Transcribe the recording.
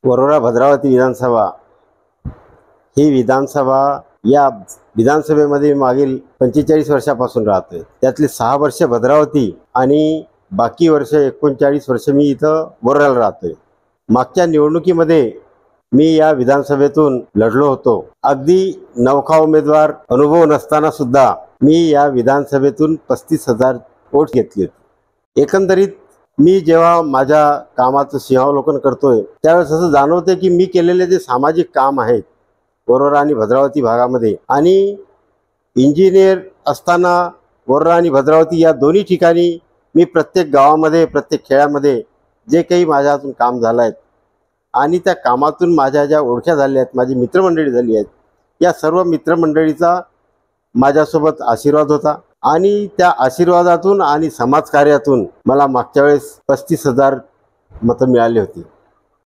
वरोरा भद्रावती विधानसभा ही विधानसभा या विधानसभेमध्ये मागील 45 वर्षापासून राहतोय। त्यातली 6 वर्ष भद्रावती आणि बाकी वर्ष 39 वर्ष मी इथं वरोऱ्याला राहतोय। मागच्या निवडणुकीमध्ये मी या विधानसभेतून लढलो होतो। अगदी नवखा उमेदवार अनुभव नसताना सुद्धा मी या विधानसभेतून 35,000 वोट घेतले। एकंदरीत मी जेव्हा माझ्या कामाचं सिंहावलोकन करतोय त्यावेळेस असं जाणवते की मी केलेले जे सामाजिक काम आहेत वरोरा आणि भद्रावती भागामध्ये, आणि इंजिनियर असताना वरोरा आणि भद्रावती या दोन्ही ठिकाणी मी प्रत्येक गावामध्ये प्रत्येक खेड्यामध्ये जे काही माझ्या हातून काम झालं आहे आणि त्या कामातून माझ्या ज्या ओळख्या झाल्या आहेत, माझी मित्रमंडळी झाली आहेत, या सर्व मित्रमंडळीचा माझ्यासोबत आशीर्वाद होता आणि त्या आशीर्वादातून आणि समाजकार्यातून मला मागच्या वेळेस 35,000 मतं मिळाली होती।